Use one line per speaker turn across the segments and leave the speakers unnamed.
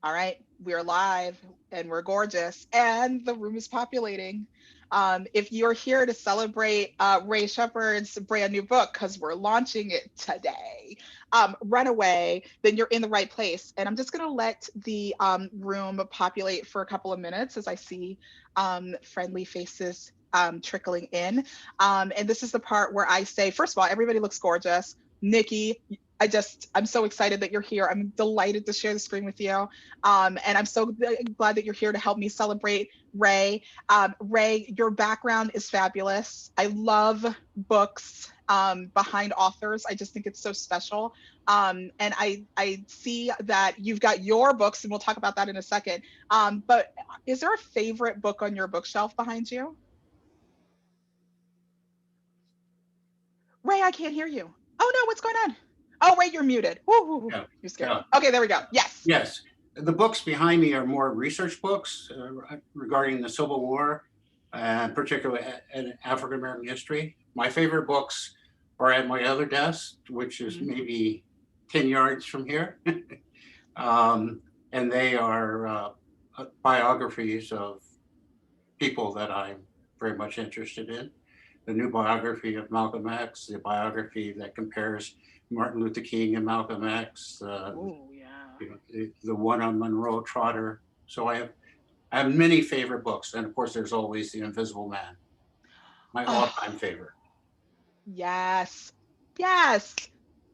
All right, we're live and we're gorgeous, and the room is populating. If you're here to celebrate Ray Shepard's brand new book, because we're launching it today, Runaway, then you're in the right place. And I'm just going to let the room populate for a couple of minutes as I see friendly faces trickling in. And this is the part where I say, first of all, everybody looks gorgeous. Nikki, I'm so excited that you're here. I'm delighted to share the screen with you. And I'm so glad that you're here to help me celebrate Ray. Ray, your background is fabulous. I love books behind authors. I just think it's so special. And I see that you've got your books, and we'll talk about that in a second. But is there a favorite book on your bookshelf behind you? Ray, I can't hear you. Oh no, what's going on? Oh, Ray, you're muted. Woo, woo, woo.
Yeah,
You scared
yeah,
me. Okay, there we go. Yes.
yes. The books behind me are more research books regarding the Civil War, particularly in African American history. My favorite books are at my other desk, which is
Mhm.
maybe 10 yards from here. um, and they are biographies of people that I'm very much interested in. The new biography of Malcolm X, the biography that compares Martin Luther King and Malcolm X,
Oh yeah.
the one on Monroe Trotter. So I have many favorite books, and of course, there's always The Invisible Man, my all-time
Oh,
favorite.
yes. Yes.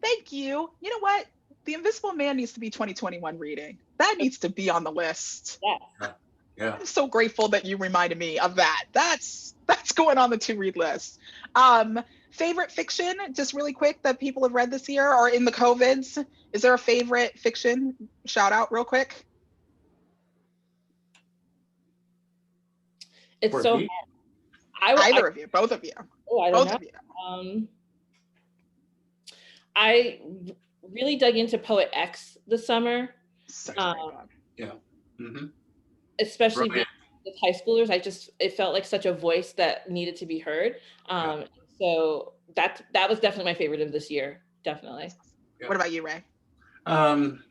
Thank you. You know what? The Invisible Man needs to be 2021 reading. That needs to be on the list.
Yes.
Yeah, yeah.
I'm so grateful that you reminded me of that. That's going on the to read list. Um, Favorite fiction, just really quick, that people have read this year or in the COVIDs. Is there a favorite fiction shout out real quick?
It's
For
so
me,
I
Either of you, both of you,
oh, I don't
both
know.
of you.
Um, I really dug into Poet X this summer,
Such a
um,
great book.
yeah. Mm-hmm.
especially being
Brilliant.
with high schoolers. It felt like such a voice that needed to be heard.
Yeah,
So that was definitely my favorite of this year. Definitely.
That's awesome.
yeah.
What about you, Ray?
Um,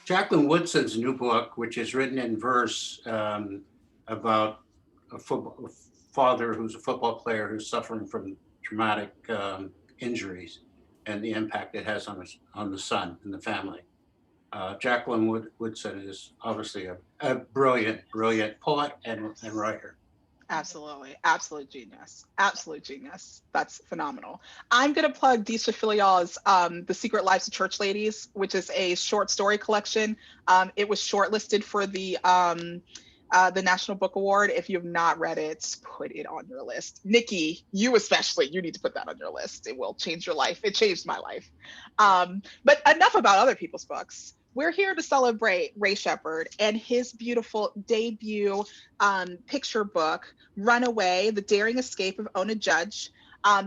Jacqueline Woodson's new book, which is written in verse about a father who's a football player who's suffering from traumatic injuries and the impact it has on the son and the family. Jacqueline Woodson is obviously a brilliant, brilliant poet and writer.
Absolutely. Absolute genius. Absolute genius. That's phenomenal. I'm going to plug Disha Filial's The Secret Lives of Church Ladies, which is a short story collection. It was shortlisted for the National Book Award. If you have not read it, put it on your list. Nikki, you especially, you need to put that on your list. It will change your life. It changed my life. But enough about other people's books. We're here to celebrate Ray Shepard and his beautiful debut picture book, Runaway, The Daring Escape of Ona Judge.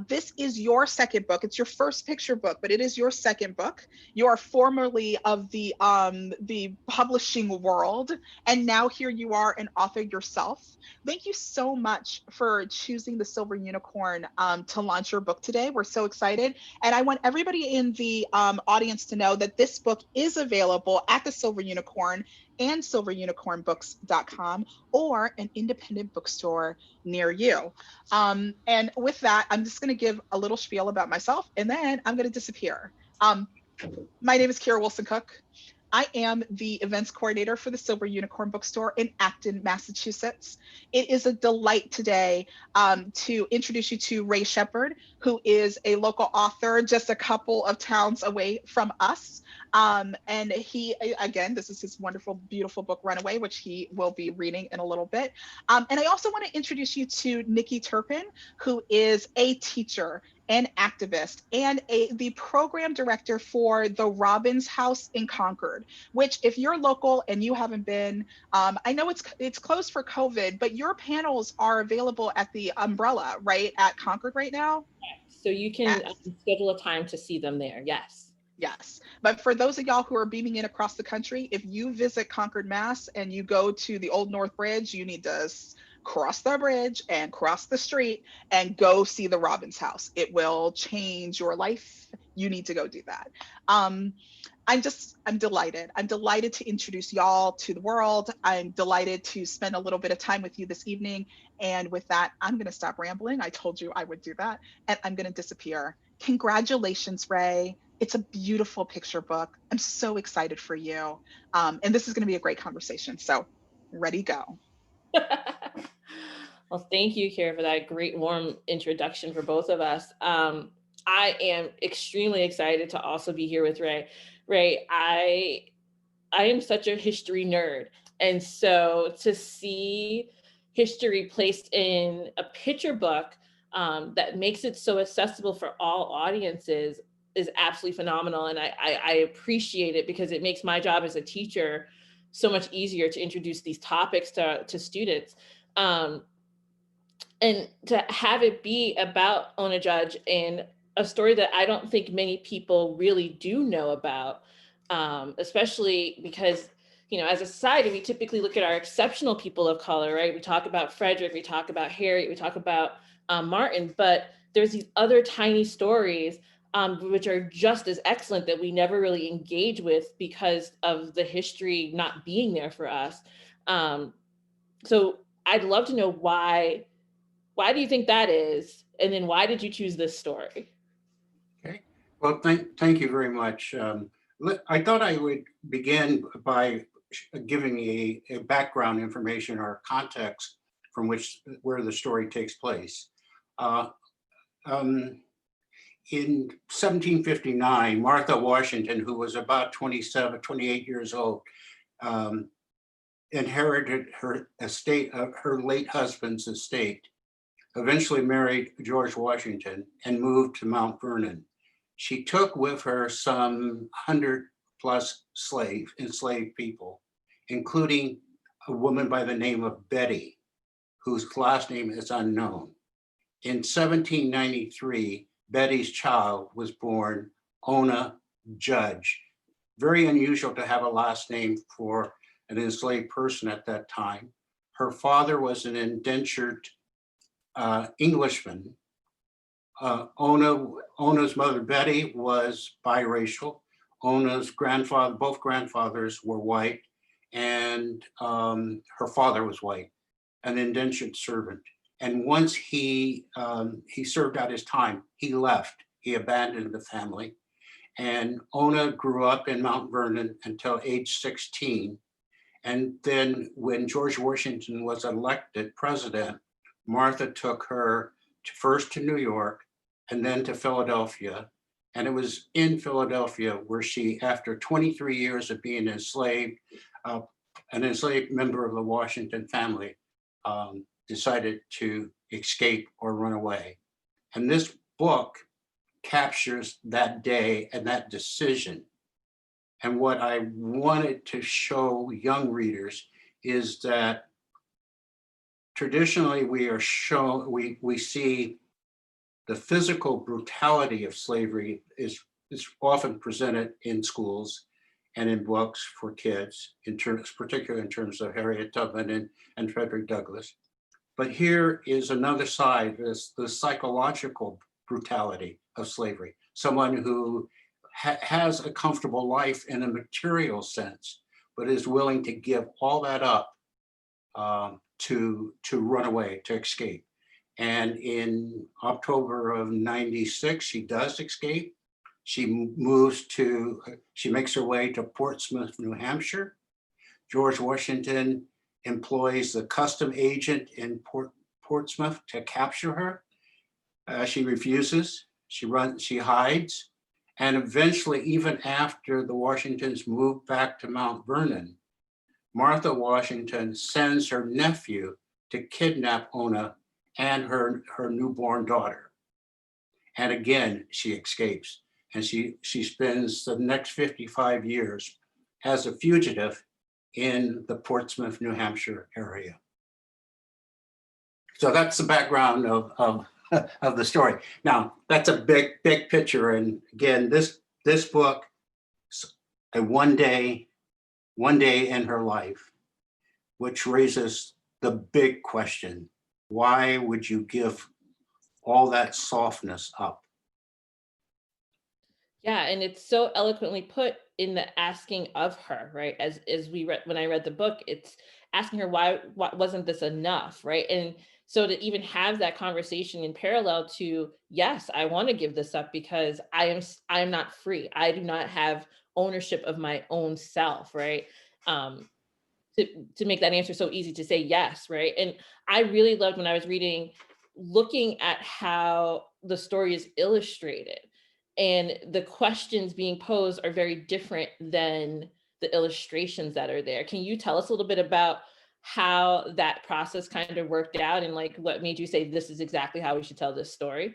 This is your second book. It's your first picture book, but it is your second book. You are formerly of the publishing world, and now here you are, an author yourself. Thank you so much for choosing the Silver Unicorn to launch your book today. We're so excited, and I want everybody in the audience to know that this book is available at the Silver Unicorn and silverunicornbooks.com or an independent bookstore near you. And with that, I'm just going to give a little spiel about myself and then I'm going to disappear. Um, my name is Kira Wilson Cook. I am the events coordinator for the Silver Unicorn Bookstore in Acton, Massachusetts. It is a delight today to introduce you to Ray Shepard, who is a local author just a couple of towns away from us. And he, again, this is his wonderful, beautiful book, Runaway, which he will be reading in a little bit. And I also want to introduce you to Nikki Turpin, who is a teacher, an activist, and the program director for the Robbins House in Concord, which if you're local and you haven't been, I know it's closed for COVID, but your panels are available at the Umbrella, right, at Concord right now?
So you can
Yes.
schedule a time to see them there. Yes.
Yes. But for those of y'all who are beaming in across the country, if you visit Concord, Mass, and you go to the Old North Bridge, you need to cross the bridge and cross the street and go see the Robbins House. It will change your life. You need to go do that. Um, I'm delighted. I'm delighted to introduce y'all to the world. I'm delighted to spend a little bit of time with you this evening. And with that, I'm going to stop rambling. I told you I would do that. And I'm going to disappear. Congratulations, Ray. It's a beautiful picture book. I'm so excited for you. And this is going to be a great conversation. So ready, go.
Well, thank you, Kara, for that great warm introduction for both of us. I am extremely excited to also be here with Ray. Ray, I am such a history nerd. And so to see history placed in a picture book that makes it so accessible for all audiences is absolutely phenomenal. And I appreciate it because it makes my job as a teacher so much easier to introduce these topics to students. And to have it be about Ona Judge and a story that I don't think many people really do know about, especially because, you know, as a society, we typically look at our exceptional people of color, right? We talk about Frederick, we talk about Harriet, we talk about Martin, but there's these other tiny stories which are just as excellent that we never really engage with because of the history not being there for us. So I'd love to know why do you think that is? And then why did you choose this story?
Okay. Well, thank you very much. I thought I would begin by giving a background information or context from where the story takes place. In 1759, Martha Washington, who was about 27, 28 years old, inherited her estate, her late husband's estate, eventually married George Washington and moved to Mount Vernon. She took with her some 100 plus enslaved people, including a woman by the name of Betty, whose last name is unknown. In 1793, Betty's child was born, Ona Judge. Very unusual to have a last name for an enslaved person at that time. Her father was an indentured Englishman. Ona's mother, Betty, was biracial. Ona's grandfather, both grandfathers were white, and her father was white, an indentured servant. And once he served out his time, he left. He abandoned the family. And Ona grew up in Mount Vernon until age 16. And then when George Washington was elected president, Martha took her first to New York and then to Philadelphia. And it was in Philadelphia where she, after 23 years of being enslaved, an enslaved member of the Washington family, decided to escape or run away. And this book captures that day and that decision. And what I wanted to show young readers is that traditionally we see the physical brutality of slavery is often presented in schools and in books for kids, particularly in terms of Harriet Tubman and Frederick Douglass. But here is another side, the psychological brutality of slavery. Someone who has a comfortable life in a material sense, but is willing to give all that up to run away, to escape. And in October of '96, she does escape. She makes her way to Portsmouth, New Hampshire. George Washington employs the custom agent in Portsmouth to capture her. She refuses, she hides. And eventually, even after the Washingtons moved back to Mount Vernon, Martha Washington sends her nephew to kidnap Ona and her newborn daughter. And again, she escapes. And she spends the next 55 years as a fugitive in the Portsmouth, New Hampshire area. So that's the background of the story. Now, that's a big picture. And again, this book, a one day in her life, which raises the big question: why would you give all that softness up?
Yeah, and it's so eloquently put in the asking of her, right? As we read, when I read the book, it's asking her why wasn't this enough, right? And so to even have that conversation in parallel to, yes, I want to give this up because I am not free. I do not have ownership of my own self, right? Um, to make that answer so easy to say yes, right? And I really loved when I was reading, looking at how the story is illustrated and the questions being posed are very different than the illustrations that are there. Can you tell us a little bit about how that process kind of worked out and like what made you say this is exactly how we should tell this story?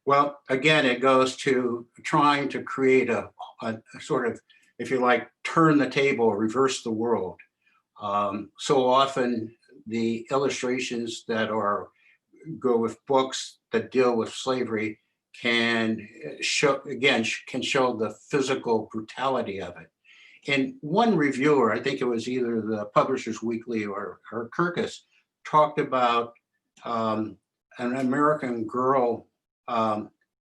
Well, again, it goes to trying to create a sort of, if you like, turn the table, reverse the world. So often the illustrations that go with books that deal with slavery can show, again, can show the physical brutality of it. And one reviewer, I think it was either the Publishers Weekly or Kirkus, talked about an American Girl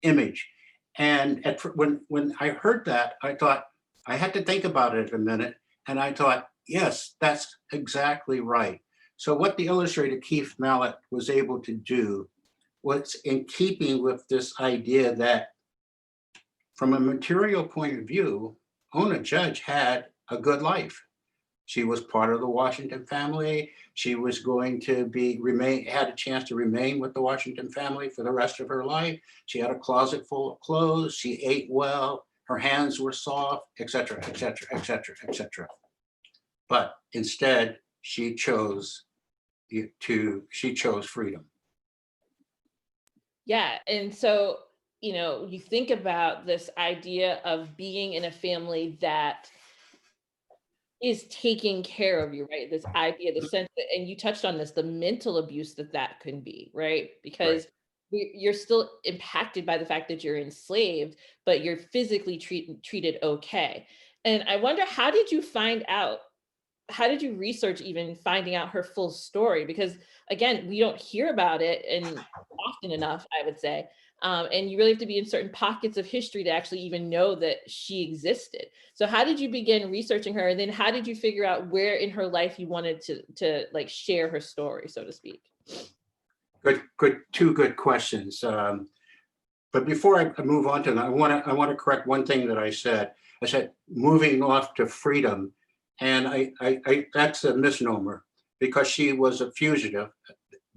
image. And when I heard that, I thought, I had to think about it a minute. And I thought, yes, that's exactly right. So what the illustrator Keith Mallett was able to do was in keeping with this idea that from a material point of view, Ona Judge had a good life. She was part of the Washington family. She was going to had a chance to remain with the Washington family for the rest of her life. She had a closet full of clothes. She ate well. Her hands were soft, et cetera, et cetera, et cetera, et cetera. But instead, she chose freedom.
Yeah. And so, you think about this idea of being in a family that is taking care of you, right? This idea, the sense that, and you touched on this, the mental abuse that can be, right? Because you're still impacted by the fact that you're enslaved, but you're physically treated okay. And I wonder, how did you research even finding out her full story? Because again, we don't hear about it and often enough, I would say. And you really have to be in certain pockets of history to actually even know that she existed. So how did you begin researching her? And then how did you figure out where in her life you wanted to like share her story, so to speak?
Good, two good questions. But before I move on to that, I want to correct one thing that I said. I said moving off to freedom, and I that's a misnomer because she was a fugitive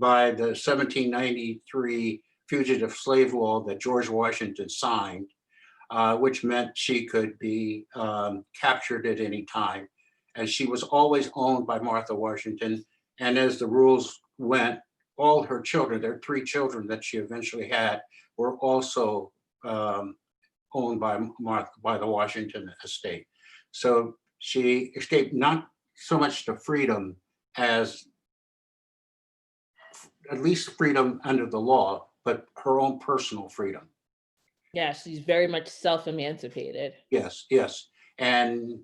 by the 1793 fugitive slave law that George Washington signed, which meant she could be captured at any time. And she was always owned by Martha Washington. And as the rules went, all her children, there are 3 children that she eventually had, were also owned by the Washington estate. So she escaped not so much to freedom as at least freedom under the law, but her own personal freedom.
Yeah, she's very much self-emancipated.
Yes, yes. And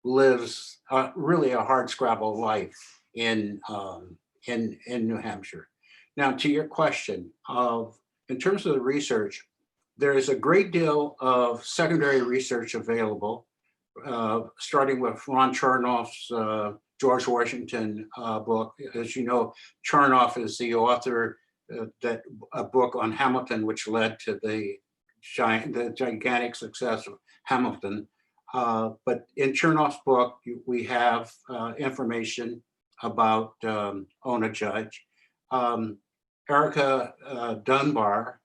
lives really a hard scrabble life in New Hampshire. Now, to your question in terms of the research, there is a great deal of secondary research available, starting with Ron Chernoff's George Washington book. As you know, Chernoff is the author that a book on Hamilton, which led to the gigantic success of Hamilton. But in Chernoff's book, we have information about Ona Judge. Erica Dunbar,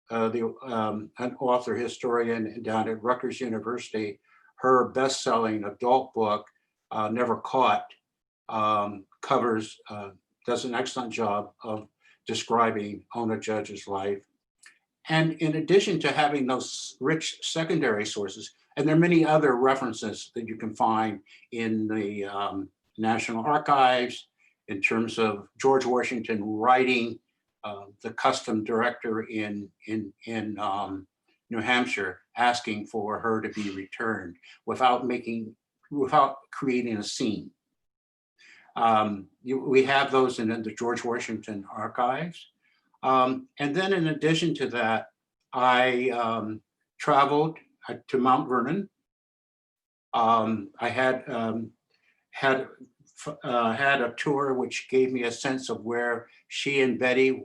an author historian down at Rutgers University, her best-selling adult book, Never Caught, does an excellent job of describing Ona Judge's life. And in addition to having those rich secondary sources, and there are many other references that you can find in the National Archives in terms of George Washington writing the custom director in New Hampshire, asking for her to be returned without creating a scene. We have those in the George Washington Archives. And then in addition to that, I traveled to Mount Vernon. I had a tour which gave me a sense of where she and Betty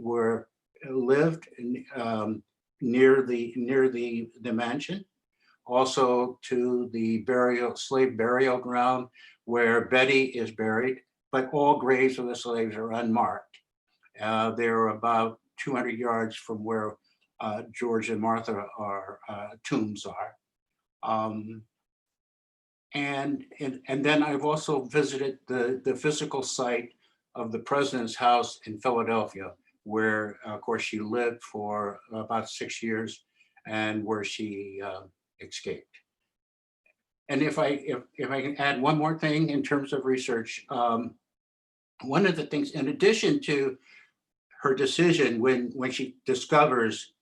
lived near the mansion. Also to the slave burial ground where Betty is buried, but all graves of the slaves are unmarked. They're about 200 yards from where George and Martha tombs are. And then I've also visited the physical site of the president's house in Philadelphia, where of course she lived for about 6 years and where she escaped. And if I can add one more thing in terms of research, one of the things, in addition to her decision when she discovers,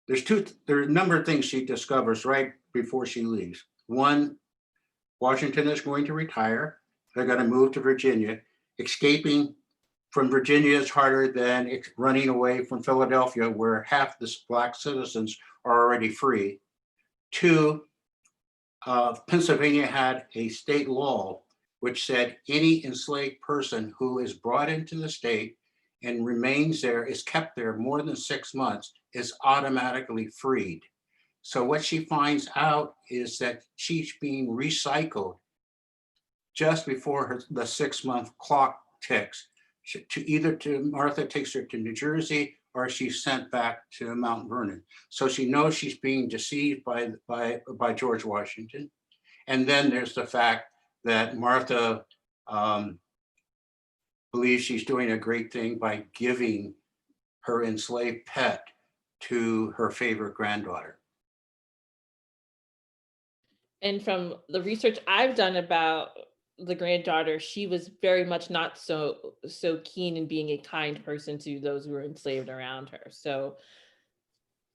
there are a number of things she discovers right before she leaves. One, Washington is going to retire. They're going to move to Virginia. Escaping from Virginia is harder than running away from Philadelphia, where half the Black citizens are already free. Two, Pennsylvania had a state law which said any enslaved person who is brought into the state and remains there, is kept there more than 6 months, is automatically freed. So what she finds out is that she's being recycled just before the 6-month clock ticks. Martha takes her to New Jersey, or she's sent back to Mount Vernon. So she knows she's being deceived by George Washington. And then there's the fact that Martha believes she's doing a great thing by giving her enslaved pet to her favorite granddaughter.
And from the research I've done about the granddaughter, she was very much not so keen in being a kind person to those who were enslaved around her. So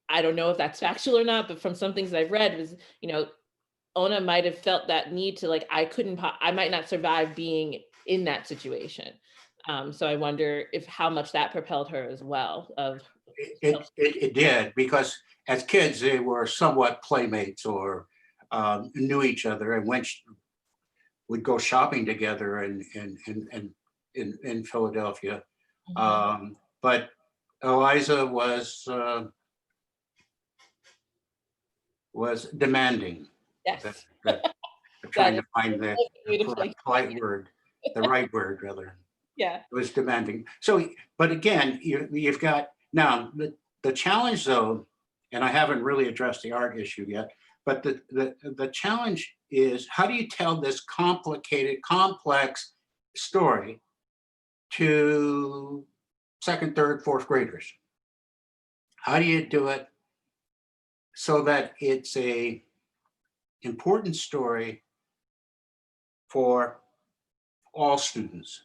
I don't know if that's factual or not, but from some things I've read was, Ona might have felt that need to, like, I might not survive being in that situation. So I wonder how much that propelled her as well.
It did, because as kids they were somewhat playmates, or knew each other, and would go shopping together in Philadelphia.
Mm-hmm.
But Eliza was demanding.
Yes.
Trying to find the polite word, the right word rather.
Yeah.
It was demanding. So, but again, you've got now the challenge though, and I haven't really addressed the art issue yet, but the challenge is, how do you tell this complicated, complex story to second, third, fourth graders? How do you do it so that it's a important story for all students,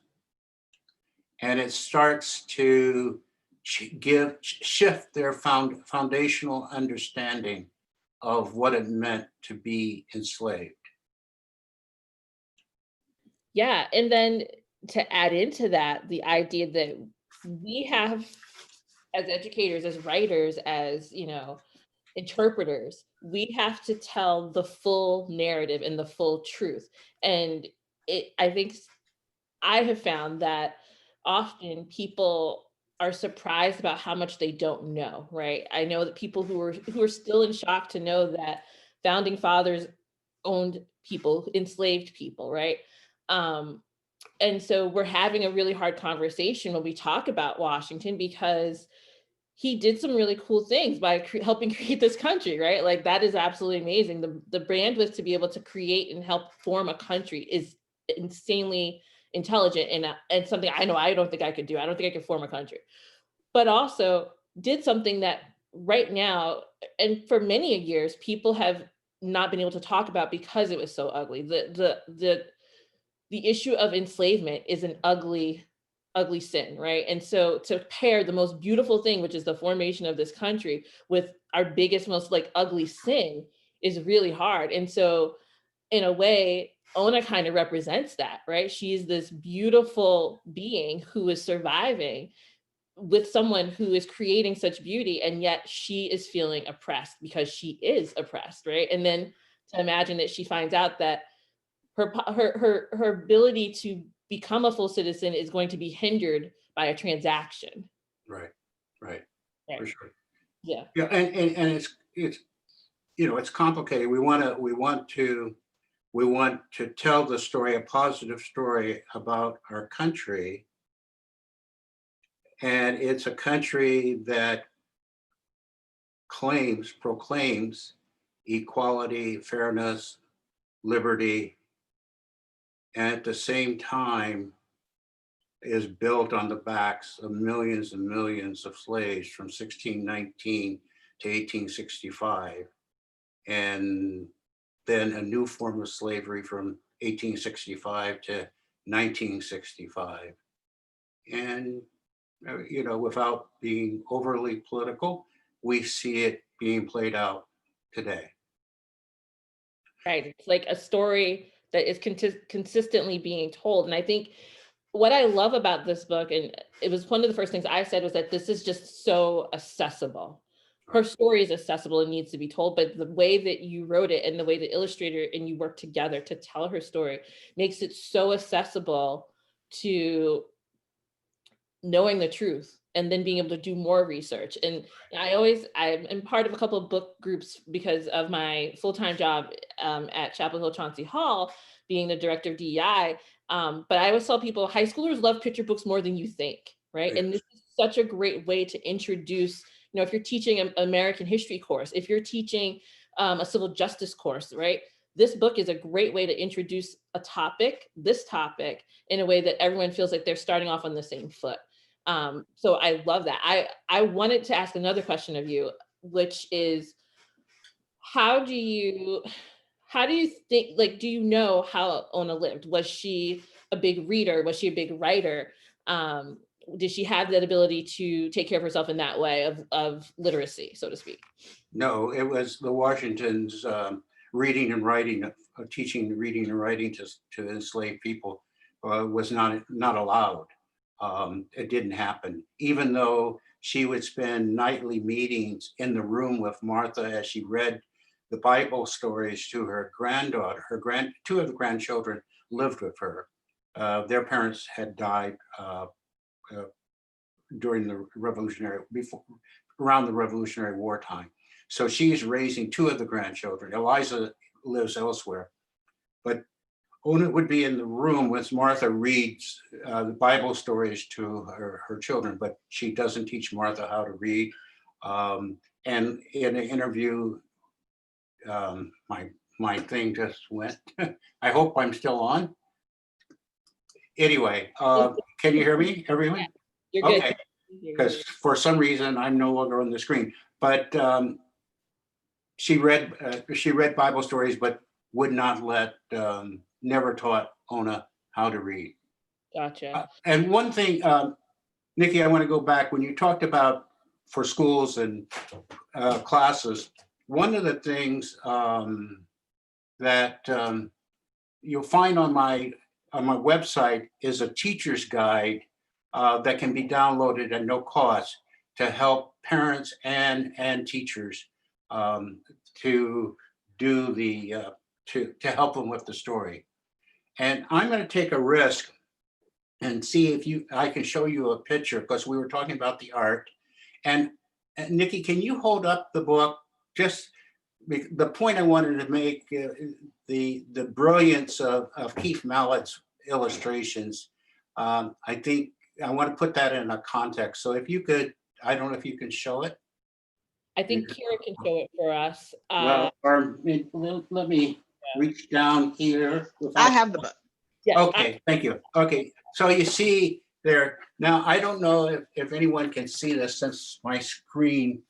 and it starts to shift their foundational understanding of what it meant to be enslaved?
Yeah, and then to add into that, the idea that we have, as educators, as writers, as interpreters, we have to tell the full narrative and the full truth. And I think I have found that often people are surprised about how much they don't know, right? I know that people who are still in shock to know that founding fathers owned people, enslaved people, right? And so we're having a really hard conversation when we talk about Washington, because he did some really cool things by helping create this country, right? Like, that is absolutely amazing. The bandwidth to be able to create and help form a country is insanely intelligent, and something I know I don't think I could do. I don't think I could form a country, but also did something that right now, and for many years, people have not been able to talk about because it was so ugly. The issue of enslavement is an ugly sin, right? And so to pair the most beautiful thing, which is the formation of this country, with our biggest, most ugly sin, is really hard. And so in a way, Ona kind of represents that, right? She's this beautiful being who is surviving with someone who is creating such beauty, and yet she is feeling oppressed because she is oppressed, right? And then to imagine that she finds out that her ability to become a full citizen is going to be hindered by a transaction.
Right.
Right.
For sure.
Yeah.
Yeah, and it's it's complicated. We want to tell the story, a positive story about our country, and it's a country that proclaims equality, fairness, liberty, and at the same time is built on the backs of millions and millions of slaves from 1619 to 1865, and then a new form of slavery from 1865 to 1965. And without being overly political, we see it being played out today.
Right. It's like a story that is consistently being told. And I think what I love about this book, and it was one of the first things I said, was that this is just so accessible. Her story is accessible and needs to be told, but the way that you wrote it and the way the illustrator and you work together to tell her story makes it so accessible to knowing the truth and then being able to do more research. And I'm part of a couple of book groups because of my full-time job at Chapel Hill Chauncey Hall, being the director of DEI. But I always tell people, high schoolers love picture books more than you think, right?
Yes.
And this is such a great way to introduce, if you're teaching an American history course, if you're teaching a civil justice course, right? This book is a great way to introduce this topic, in a way that everyone feels like they're starting off on the same foot. So I love that. I wanted to ask another question of you, which is, how do you think, like, do you know how Ona lived? Was she a big reader? Was she a big writer? Did she have that ability to take care of herself in that way of literacy, so to speak?
No, it was the Washingtons reading and writing, teaching reading and writing to enslaved people was not allowed. It didn't happen, even though she would spend nightly meetings in the room with Martha as she read the Bible stories to her granddaughter. Two of the grandchildren lived with her. Their parents had died during the around the Revolutionary War time. So she's raising two of the grandchildren. Eliza lives elsewhere, but Ona would be in the room when Martha reads the Bible stories to her children, but she doesn't teach Martha how to read. And in an interview, my thing just went. I hope I'm still on. Anyway, can you hear me, everyone?
Yeah, you're good.
Okay, because for some reason I'm no longer on the screen. But she read Bible stories, but would not never taught Ona how to read.
Gotcha.
And one thing, Nikki, I want to go back when you talked about for schools and classes. One of the things that you'll find on my website is a teacher's guide that can be downloaded at no cost to help parents and teachers to do to help them with the story. And I'm going to take a risk and see if I can show you a picture, because we were talking about the art. And Nikki, can you hold up the book? Just the point I wanted to make, the brilliance of Keith Mallett's illustrations. I think I want to put that in a context. So if you could, I don't know if you can show it.
I think Kira can show it for us.
Well, or let me reach down here.
I have the book.
Yeah,
Okay, thank you. Okay, so you see there, now I don't know if anyone can see this since my screen,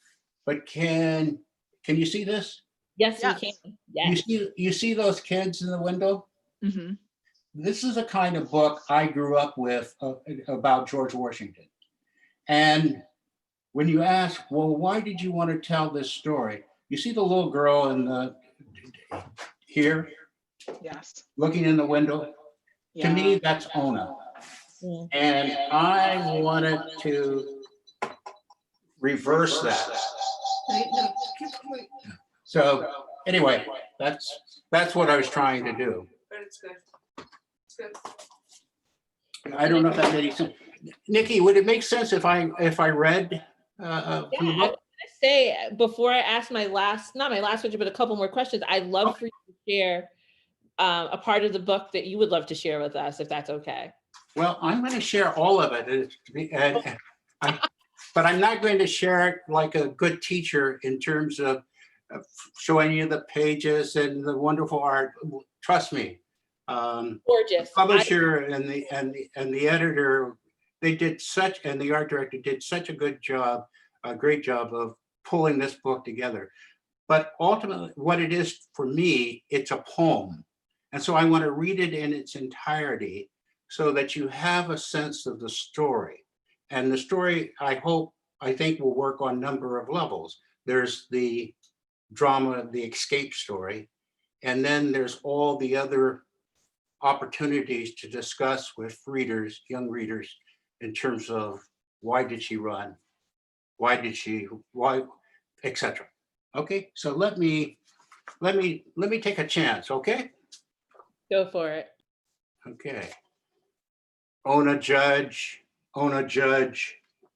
but can you see this?
Yes,
Yes.
we can. Yes.
You see those kids in the window?
Mm-hmm.
This is the kind of book I grew up with about George Washington. And when you ask, well, why did you want to tell this story? You see the little girl here?
Yes.
Looking in the window?
Yeah.
To me, that's Ona. And I wanted to reverse that.
Hey, no, keep going.
So anyway, that's what I was trying to do.
But it's good. It's good.
I don't know if that made sense. Nikki, would it make sense if I read from the
Yeah, I was
book?
gonna say before I ask my last, not my last question, but a couple more questions, I'd love for you to share a part of the book that you would love to share with us, if that's okay.
Well, I'm going to share all of it, but I'm not going to share it like a good teacher in terms of showing you the pages and the wonderful art. Trust me.
Gorgeous.
The publisher and the editor, they did such, and the art director did such a good job, a great job of pulling this book together. But ultimately, what it is for me, it's a poem. And so I want to read it in its entirety so that you have a sense of the story. And the story, I think will work on a number of levels. There's the drama, the escape story, and then there's all the other opportunities to discuss with readers, young readers, in terms of why did she run, why, etc. Okay, so let me take a chance, okay?
Go for it.
Okay. Ona Judge,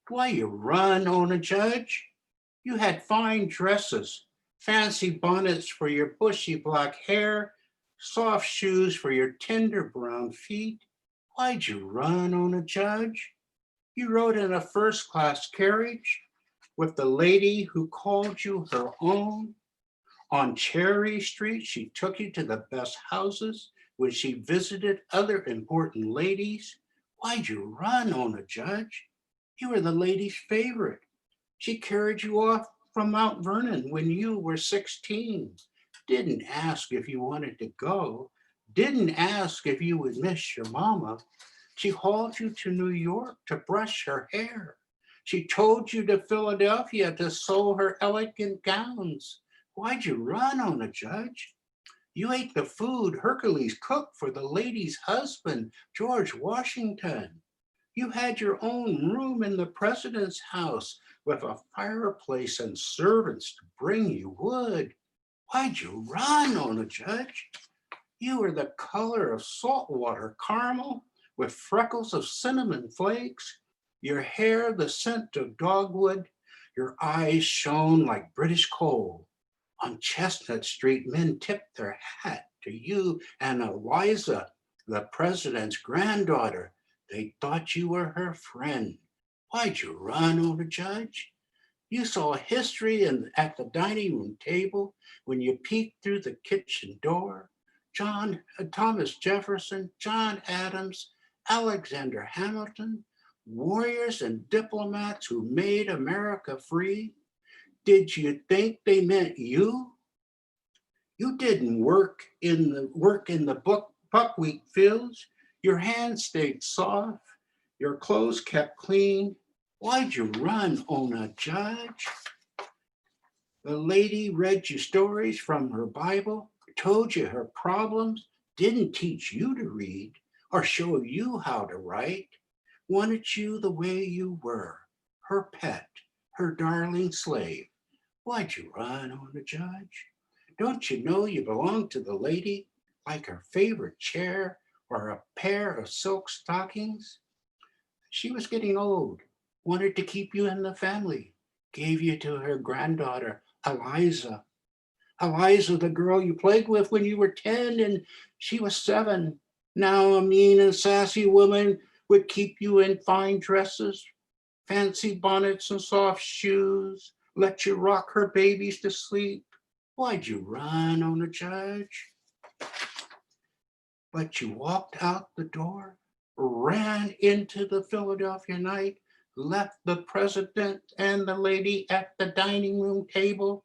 why you run, Ona Judge? You had fine dresses, fancy bonnets for your bushy black hair, soft shoes for your tender brown feet. Why'd you run, Ona Judge? You rode in a first-class carriage with the lady who called you her own. On Cherry Street, she took you to the best houses when she visited other important ladies. Why'd you run, Ona Judge? You were the lady's favorite. She carried you off from Mount Vernon when you were 16. Didn't ask if you wanted to go. Didn't ask if you would miss your mama. She hauled you to New York to brush her hair. She towed you to Philadelphia to sew her elegant gowns. Why'd you run, Ona Judge? You ate the food Hercules cooked for the lady's husband, George Washington. You had your own room in the president's house with a fireplace and servants to bring you wood. Why'd you run, Ona Judge? You were the color of saltwater caramel with freckles of cinnamon flakes, your hair the scent of dogwood, your eyes shone like British coal. On Chestnut Street, men tipped their hat to you and Eliza, the president's granddaughter. They thought you were her friend. Why'd you run, Ona Judge? You saw history at the dining room table when you peeked through the kitchen door. Thomas Jefferson, John Adams, Alexander Hamilton, warriors and diplomats who made America free. Did you think they meant you? You didn't work in the buckwheat fields. Your hands stayed soft. Your clothes kept clean. Why'd you run, Ona Judge? The lady read you stories from her Bible, told you her problems, didn't teach you to read or show you how to write, wanted you the way you were, her pet, her darling slave. Why'd you run, Ona Judge? Don't you know you belong to the lady, like her favorite chair or a pair of silk stockings? She was getting old, wanted to keep you in the family, gave you to her granddaughter, Eliza. Eliza, the girl you played with when you were 10 and she was 7. Now a mean and sassy woman would keep you in fine dresses, fancy bonnets and soft shoes, let you rock her babies to sleep. Why'd you run, Ona Judge? But you walked out the door, ran into the Philadelphia night, left the president and the lady at the dining room table.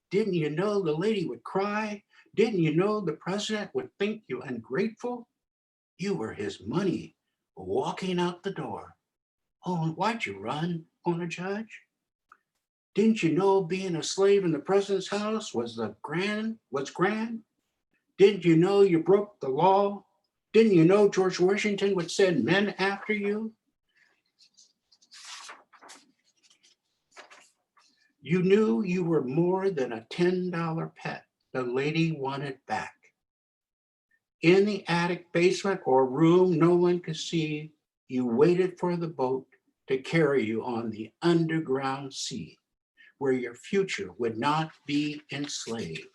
Didn't you know the lady would cry? Didn't you know the president would think you ungrateful? You were his money, walking out the door. Oh, and why'd you run, Ona Judge? Didn't you know being a slave in the president's house was grand? Didn't you know you broke the law? Didn't you know George Washington would send men after you? You knew you were more than a $10 pet the lady wanted back. In the attic, basement, or room no one could see, you waited for the boat to carry you on the underground sea, where your future would not be enslaved.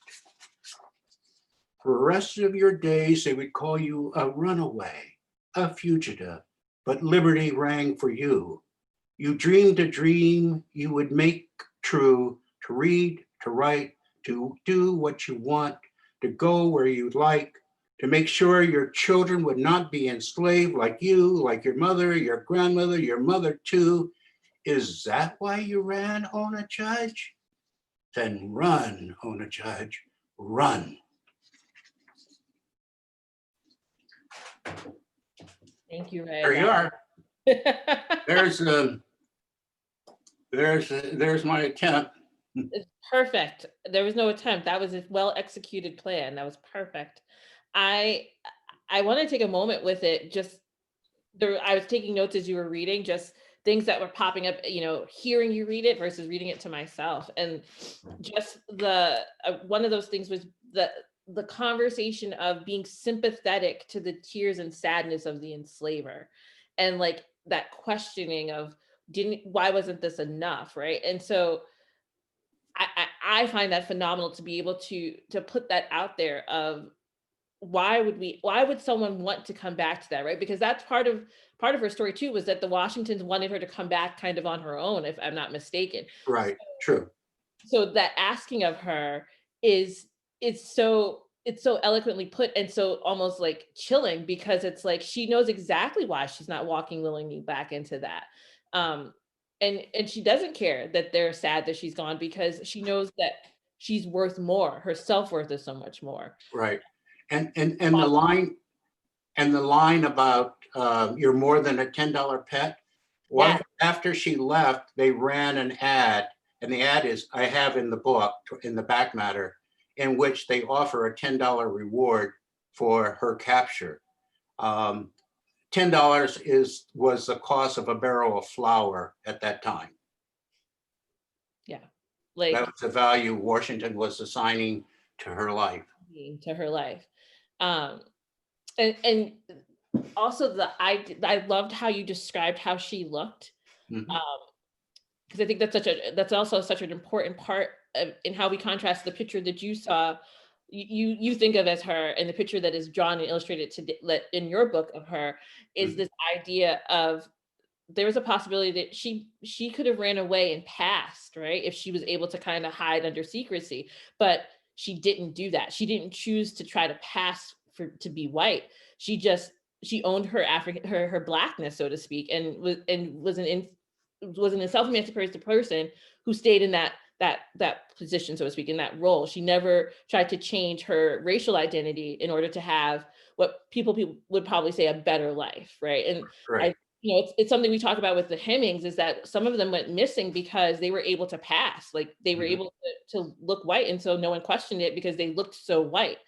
For the rest of your days, they would call you a runaway, a fugitive, but liberty rang for you. You dreamed a dream you would make true, to read, to write, to do what you want, to go where you'd like, to make sure your children would not be enslaved like you, like your mother, your grandmother, your mother too. Is that why you ran, Ona Judge? Then run, Ona Judge, run.
Thank you, Ray.
There you are. There's my attempt.
It's perfect. There was no attempt. That was a well executed plan. That was perfect. I want to take a moment with it. Just there, I was taking notes as you were reading, just things that were popping up, hearing you read it versus reading it to myself. And just the one of those things was the conversation of being sympathetic to the tears and sadness of the enslaver, and like that questioning of why wasn't this enough, right? And so I find that phenomenal to be able to put that out there of why would someone want to come back to that, right? Because that's part of her story too, was that the Washingtons wanted her to come back kind of on her own, if I'm not mistaken.
Right, true.
So that asking of her is so eloquently put, and so almost like chilling, because it's like she knows exactly why she's not walking willingly back into that. And she doesn't care that they're sad that she's gone, because she knows that she's worth more. Her self-worth is so much more.
Right. And the line about you're more than a $10 pet.
Yeah.
After she left, they ran an ad, and the ad is, I have in the book, in the back matter, in which they offer a $10 reward for her capture. $10 was the cost of a barrel of flour at that time.
Yeah, like
that was the value Washington was assigning to her life.
And also I loved how you described how she looked,
Mhm.
Because I think that's also such an important part in how we contrast the picture that you saw, you think of as her, and the picture that is drawn and illustrated in your book of her, is
Mhm.
this idea of there was a possibility that she could have ran away and passed, right? If she was able to kind of hide under secrecy, but she didn't do that. She didn't choose to try to pass to be white. She owned her her blackness, so to speak, and was a self-emancipated person who stayed in that position, so to speak, in that role. She never tried to change her racial identity in order to have what people would probably say a better life, right? And
Right.
it's something we talk about with the Hemmings, is that some of them went missing because they were able to pass, like they were
Mhm.
able to look white, and so no one questioned it because they looked so white.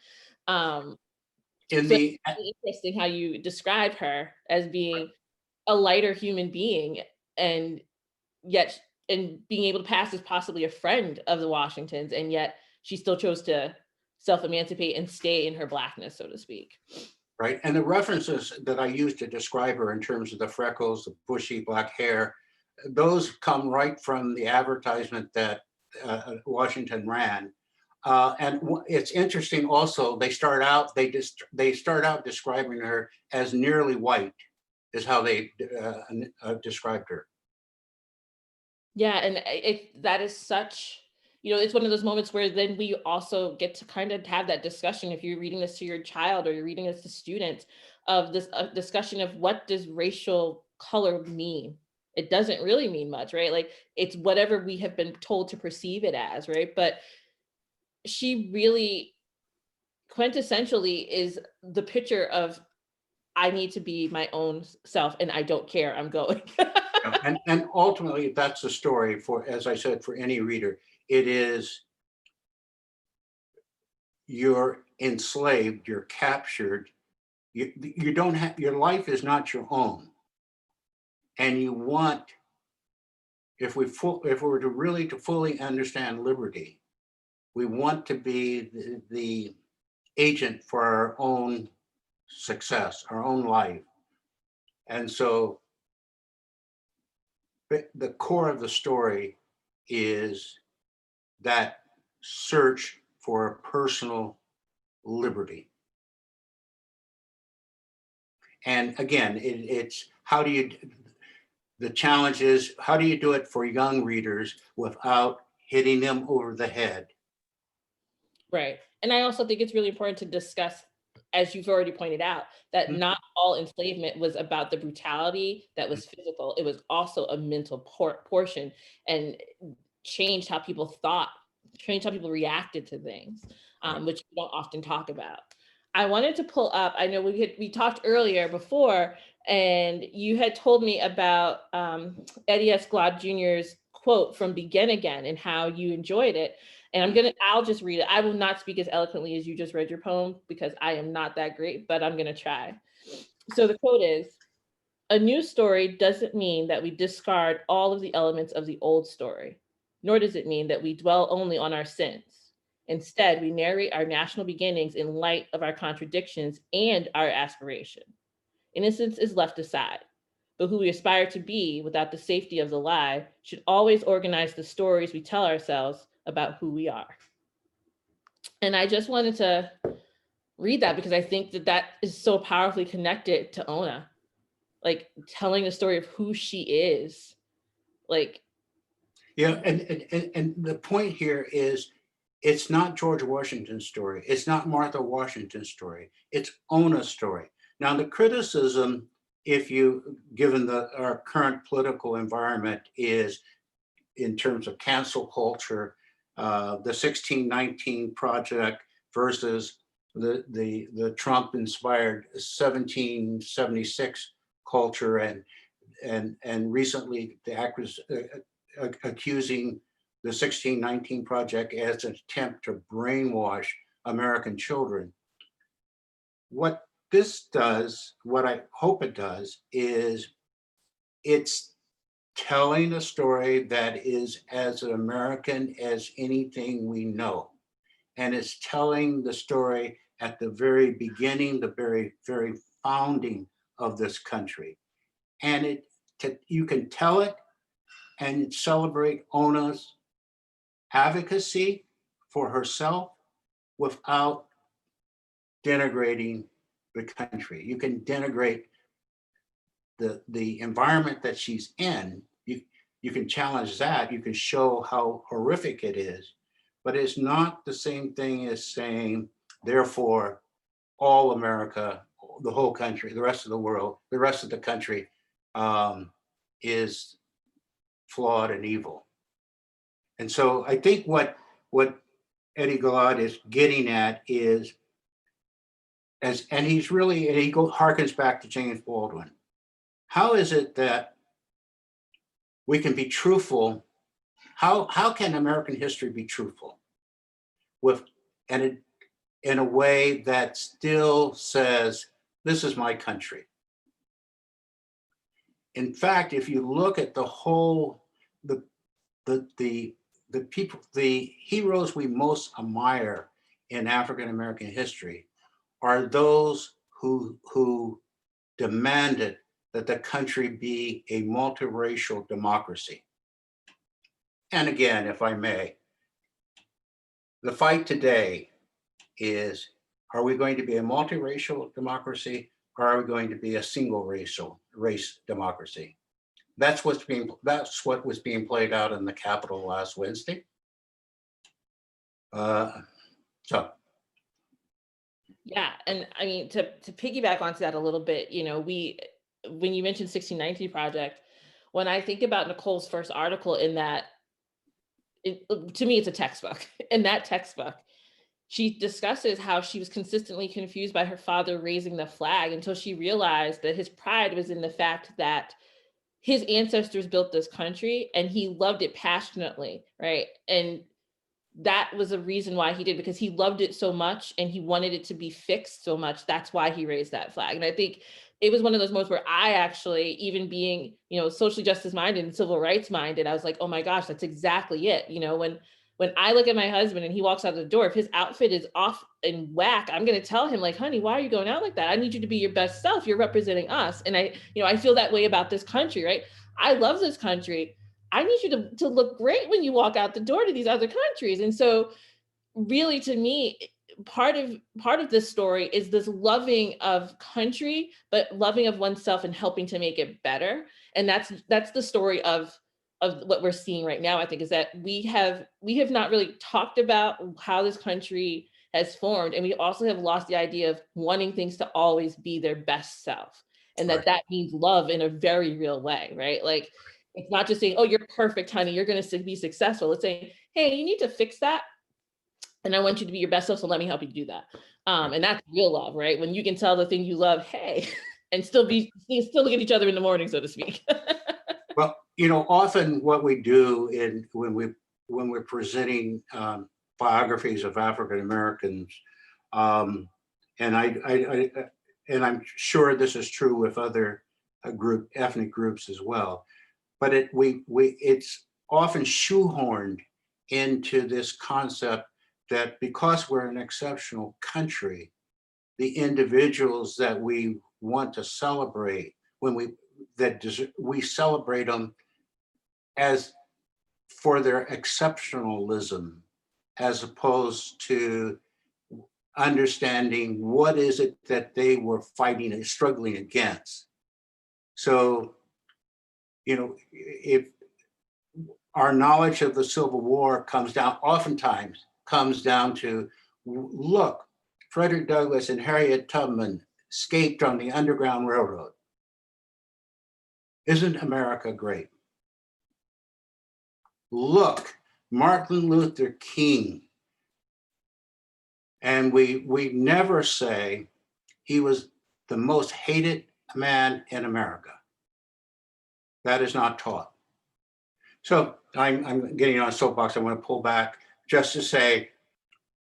So it's really interesting how you describe her as being a lighter human being, and yet being able to pass as possibly a friend of the Washingtons, and yet she still chose to self-emancipate and stay in her blackness, so to speak.
Right. And the references that I used to describe her in terms of the freckles, the bushy black hair, those come right from the advertisement that Washington ran. And it's interesting also, they start out describing her as nearly white, is how they described her.
Yeah, and that is such, it's one of those moments where then we also get to kind of have that discussion, if you're reading this to your child or you're reading this to students, of this discussion of what does racial color mean. It doesn't really mean much, right? Like it's whatever we have been told to perceive it as, right? But she really quintessentially is the picture of, I need to be my own self and I don't care, I'm going.
And ultimately, that's the story for, as I said, for any reader. It is, you're enslaved, you're captured. You don't have, your life is not your own. And you want if we were to really to fully understand liberty, we want to be the agent for our own success, our own life. And so the core of the story is that search for personal liberty. And again, it's how do you, the challenge is, how do you do it for young readers without hitting them over the head?
Right. And I also think it's really important to discuss, as you've already pointed out, that not all enslavement was about the brutality that was physical. It was also a mental portion, and changed how people thought, changed how people reacted to things, which we don't often talk about. I wanted to pull up, I know we talked earlier before, and you had told me about Eddie S. Glaude Jr.'s quote from Begin Again and how you enjoyed it. And I'll just read it. I will not speak as eloquently as you just read your poem because I am not that great, but I'm gonna try. So the quote is, "A new story doesn't mean that we discard all of the elements of the old story, nor does it mean that we dwell only on our sins. Instead, we narrate our national beginnings in light of our contradictions and our aspiration. Innocence is left aside, but who we aspire to be without the safety of the lie should always organize the stories we tell ourselves about who we are." And I just wanted to read that because I think that that is so powerfully connected to Ona, like telling the story of who she is. Like,
Yeah, and the point here is, it's not George Washington's story. It's not Martha Washington's story. It's Ona's story. Now, the criticism, if you, given our current political environment, is in terms of cancel culture, the 1619 Project versus the Trump-inspired 1776 culture, and recently the actors accusing the 1619 Project as an attempt to brainwash American children. What this does, what I hope it does, is it's telling a story that is as American as anything we know. And it's telling the story at the very beginning, the very, very founding of this country. And you can tell it and celebrate Ona's advocacy for herself without denigrating the country. You can denigrate the environment that she's in. You can challenge that. You can show how horrific it is, but it's not the same thing as saying, therefore, all America, the whole country, the rest of the world, the rest of the country is flawed and evil. And so I think what Eddie Glaude is getting at is, and he harkens back to James Baldwin. How is it that we can be truthful? How can American history be truthful in a way that still says, this is my country? In fact, if you look at the whole, the people, the heroes we most admire in African American history are those who demanded that the country be a multiracial democracy. And again, if I may, the fight today is, are we going to be a multiracial democracy, or are we going to be a single race democracy? That's what was being played out in the Capitol last Wednesday.
yeah, and I mean, to piggyback onto that a little bit, when you mentioned 1619 Project, when I think about Nicole's first article in that, to me, it's a textbook. In that textbook, she discusses how she was consistently confused by her father raising the flag until she realized that his pride was in the fact that his ancestors built this country and he loved it passionately, right? And that was a reason why he did, because he loved it so much and he wanted it to be fixed so much. That's why he raised that flag. And I think it was one of those moments where I actually, even being, socially justice minded and civil rights minded, I was like, oh my gosh, that's exactly it. When I look at my husband and he walks out the door, if his outfit is off and whack, I'm going to tell him, like, honey, why are you going out like that? I need you to be your best self. You're representing us. And I feel that way about this country, right? I love this country. I need you to look great when you walk out the door to these other countries. And so really, to me, part of this story is this loving of country, but loving of oneself and helping to make it better. And that's the story of what we're seeing right now, I think, is that we have not really talked about how this country has formed. And we also have lost the idea of wanting things to always be their best self. And that means love in a very real way, right? Like, it's not just saying, oh, you're perfect, honey, you're going to be successful. It's saying, hey, you need to fix that. And I want you to be your best self, so let me help you do that. And that's real love, right? When you can tell the thing you love, hey, and still look at each other in the morning, so to speak.
Well, often what we do when we're presenting biographies of African Americans, and I'm sure this is true with other ethnic groups as well, but it's often shoehorned into this concept that because we're an exceptional country, the individuals that we want to celebrate, we celebrate them as for their exceptionalism, as opposed to understanding what is it that they were fighting and struggling against. So, if our knowledge of the Civil War oftentimes comes down to, look, Frederick Douglass and Harriet Tubman escaped on the Underground Railroad. Isn't America great? Look, Martin Luther King. And we never say he was the most hated man in America. That is not taught. So I'm getting on a soapbox. I want to pull back just to say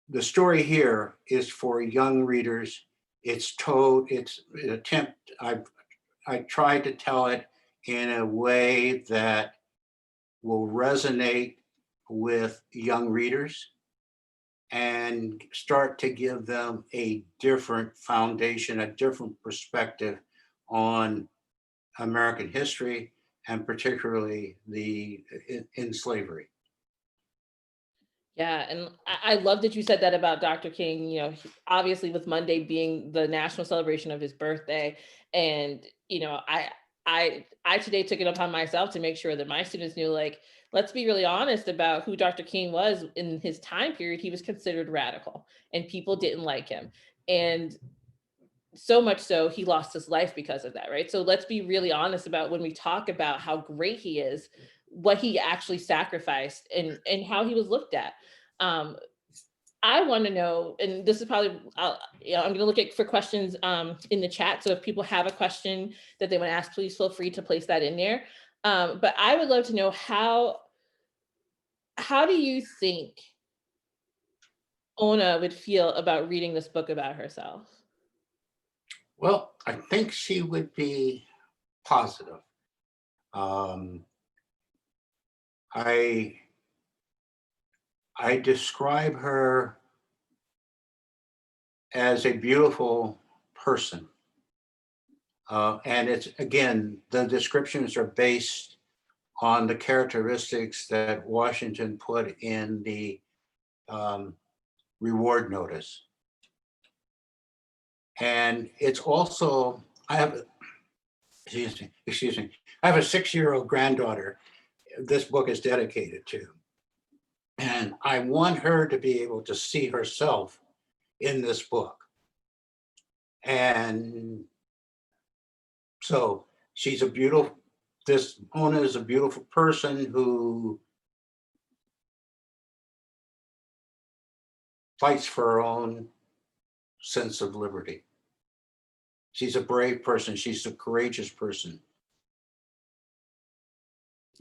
the story here is for young readers. It's an attempt. I tried to tell it in a way that will resonate with young readers and start to give them a different foundation, a different perspective on American history, and particularly in slavery.
Yeah, and I love that you said that about Dr. King, obviously with Monday being the national celebration of his birthday. And, I today took it upon myself to make sure that my students knew, like, let's be really honest about who Dr. King was. In his time period, he was considered radical and people didn't like him. And so much so he lost his life because of that, right? So let's be really honest about, when we talk about how great he is, what he actually sacrificed and how he was looked at. I want to know, and this is probably, I'm going to look for questions in the chat. So if people have a question that they want to ask, please feel free to place that in there. But I would love to know, how do you think Ona would feel about reading this book about herself?
Well, I think she would be positive. I describe her as a beautiful person. And it's, again, the descriptions are based on the characteristics that Washington put in the reward notice. And it's also, I have a 6-year-old granddaughter this book is dedicated to. And I want her to be able to see herself in this book. And so Ona is a beautiful person who fights for her own sense of liberty. She's a brave person. She's a courageous person.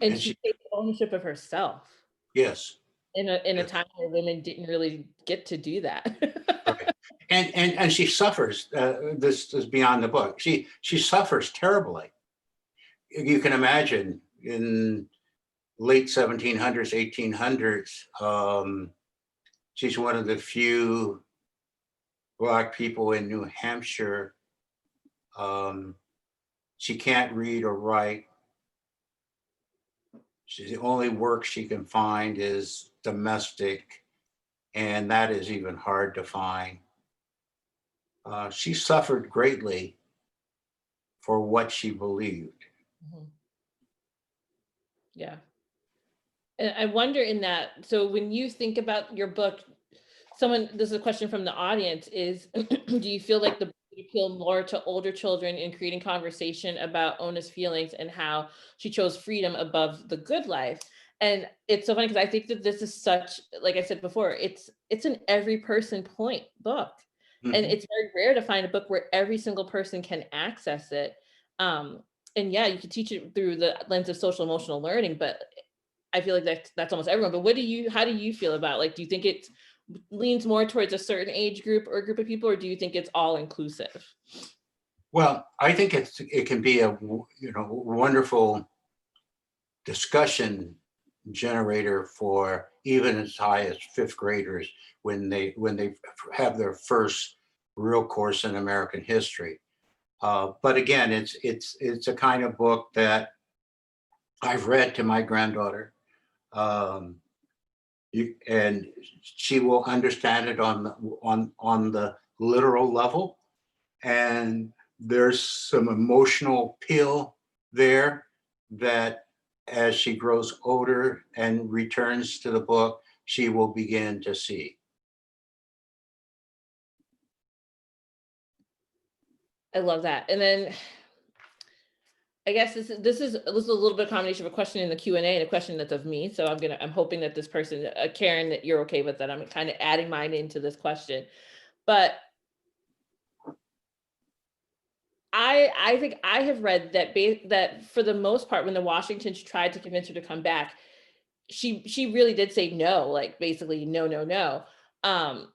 And she takes ownership of herself.
Yes.
in a time where women didn't really get to do that.
Right. And she suffers. This is beyond the book. She suffers terribly. You can imagine in late 1700s, 1800s. She's one of the few Black people in New Hampshire. She can't read or write. The only work she can find is domestic, and that is even hard to find. She suffered greatly for what she believed.
Mhm. Yeah. And I wonder in that, so when you think about your book, this is a question from the audience, is do you feel like the book would appeal more to older children in creating conversation about Ona's feelings and how she chose freedom above the good life? And it's so funny because I think that this is such, like I said before, it's an every person point book. And
Mhm.
it's very rare to find a book where every single person can access it. And yeah, you can teach it through the lens of social emotional learning, but I feel like that's almost everyone. But how do you feel about, like, do you think it leans more towards a certain age group or group of people, or do you think it's all inclusive?
Well, I think it can be a wonderful discussion generator for even as high as fifth graders when they have their first real course in American history. But again, it's a kind of book that I've read to my granddaughter, and she will understand it on the literal level. And there's some emotional appeal there that as she grows older and returns to the book, she will begin to see.
I love that. And then I guess this is a little bit of a combination of a question in the Q&A and a question that's of me. So I'm hoping that this person, Karen, that you're okay with that. I'm kind of adding mine into this question. But I think I have read that for the most part, when the Washingtons tried to convince her to come back, she really did say no, like basically no, no, no. Um,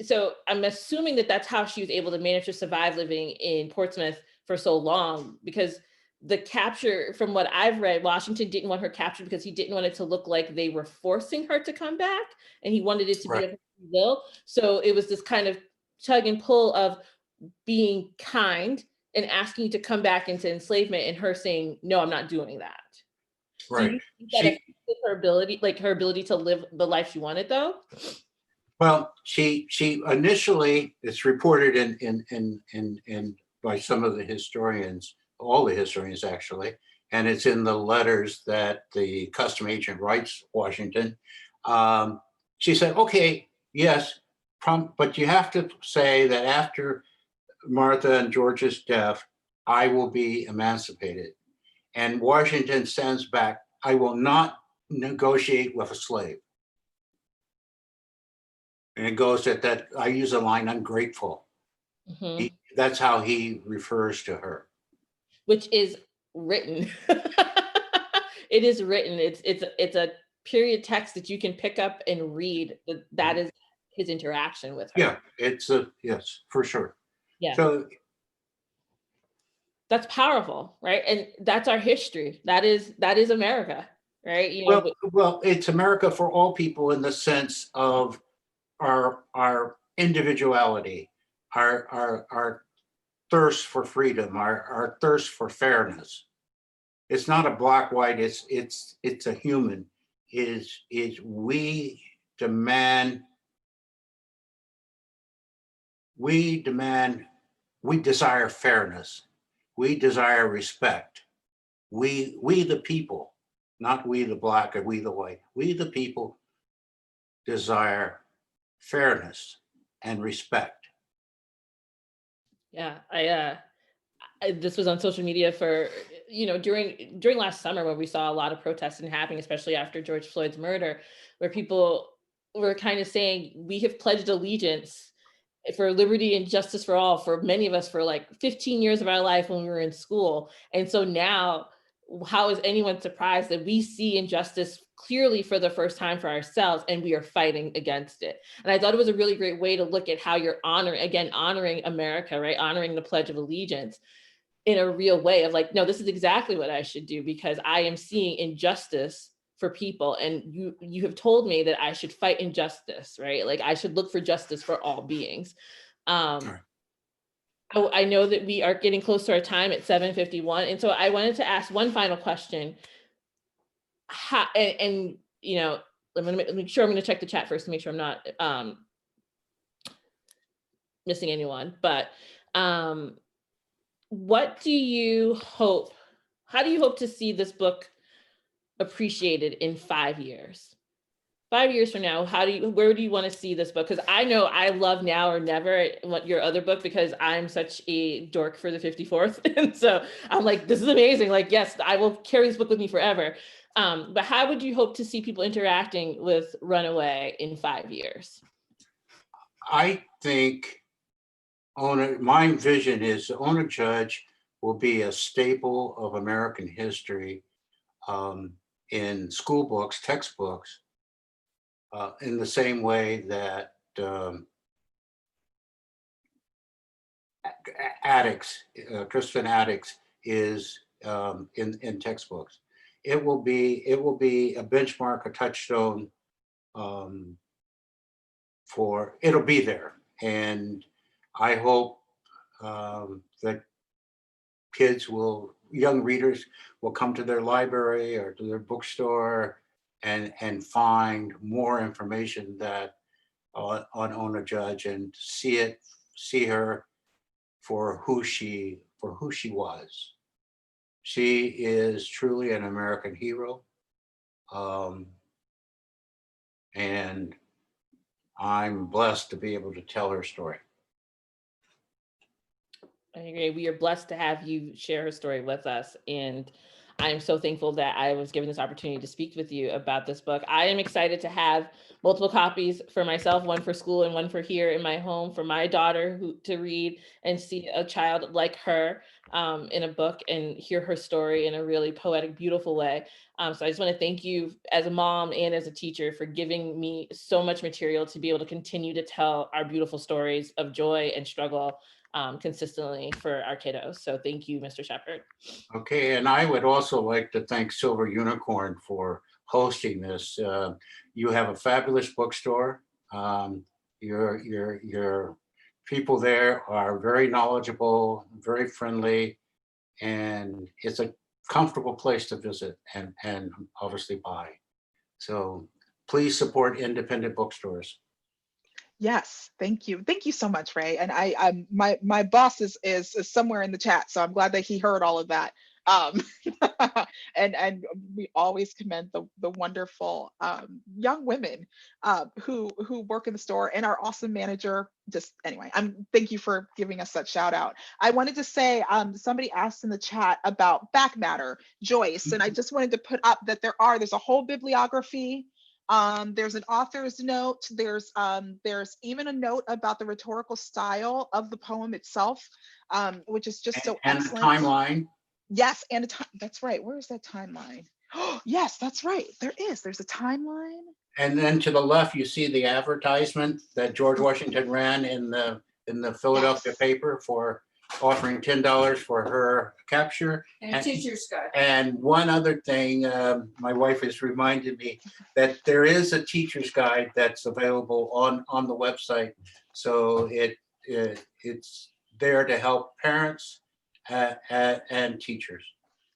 so I'm assuming that that's how she was able to manage to survive living in Portsmouth for so long, because the capture, from what I've read, Washington didn't want her captured because he didn't want it to look like they were forcing her to come back, and he wanted it to be
Right.
of her free will. So it was this kind of tug and pull of being kind and asking you to come back into enslavement, and her saying, no, I'm not doing that. Do
Right.
you think that affected her ability to live the life she wanted, though?
Well, she initially, it's reported in by some of the historians, all the historians actually, and it's in the letters that the custom agent writes Washington. She said, okay, yes, but you have to say that after Martha and George's death, I will be emancipated. And Washington sends back, I will not negotiate with a slave. And it goes that I use a line, ungrateful.
Mhm.
That's how he refers to her.
Which is written. It is written. It's a period text that you can pick up and read. That is his interaction with her.
Yeah, yes, for sure.
Yeah.
So
That's powerful, right? And that's our history. That is America, right?
well, it's America for all people in the sense of our individuality, our thirst for freedom, our thirst for fairness. It's not a black white. It's a human. Is demand we desire fairness. We desire respect. We the people, not we the black or we the white. We the people desire fairness and respect.
Yeah, this was on social media for, during last summer, where we saw a lot of protests and happening, especially after George Floyd's murder, where people were kind of saying, we have pledged allegiance for liberty and justice for all, for many of us, for like 15 years of our life when we were in school. And so now how is anyone surprised that we see injustice clearly for the first time for ourselves and we are fighting against it? And I thought it was a really great way to look at how you're honoring America, right? Honoring the Pledge of Allegiance in a real way of like, no, this is exactly what I should do because I am seeing injustice for people. And you have told me that I should fight injustice, right? Like I should look for justice for all beings.
Right.
Oh, I know that we are getting close to our time at 7:51. And so I wanted to ask one final question. How, and you know, I'm gonna make sure I'm gonna check the chat first to make sure I'm not missing anyone. But what do you hope, how do you hope to see this book appreciated in 5 years? 5 years from now, where do you want to see this book? Because I know I love Now or Never, your other book, because I'm such a dork for the 54th. And so I'm like, this is amazing. Like, yes, I will carry this book with me forever. But how would you hope to see people interacting with Runaway in 5 years?
I think my vision is Own a Judge will be a staple of American history in school books, textbooks, in the same way that Crispin Attucks is in textbooks. It will be a benchmark, a touchstone it'll be there. And I hope that young readers will come to their library or to their bookstore and find more information that on Own a Judge and see her for who she was. She is truly an American hero. And I'm blessed to be able to tell her story.
I agree. We are blessed to have you share her story with us. And I'm so thankful that I was given this opportunity to speak with you about this book. I am excited to have multiple copies for myself, one for school and one for here in my home, for my daughter to read and see a child like her in a book and hear her story in a really poetic, beautiful way. So I just want to thank you as a mom and as a teacher for giving me so much material to be able to continue to tell our beautiful stories of joy and struggle consistently for our kiddos. So thank you, Mr. Shepard.
Okay, and I would also like to thank Silver Unicorn for hosting this. You have a fabulous bookstore. Your people there are very knowledgeable, very friendly, and it's a comfortable place to visit and obviously buy. So please support independent bookstores.
Yes, thank you. Thank you so much, Ray. And my boss is somewhere in the chat, so I'm glad that he heard all of that. And we always commend the wonderful young women who work in the store and our awesome manager. Just anyway, thank you for giving us that shout out. I wanted to say somebody asked in the chat about back matter, Joyce, and I just wanted to put up that there's a whole bibliography. There's an author's note. There's even a note about the rhetorical style of the poem itself, which is just so excellent.
And a timeline.
Yes, and that's right. Where is that timeline? Oh, yes, that's right. There's a timeline.
And then to the left, you see the advertisement that George Washington ran in the Philadelphia paper for offering $10 for her capture.
And teacher's guide.
And one other thing, my wife has reminded me that there is a teacher's guide that's available on the website. So it's there to help parents and teachers.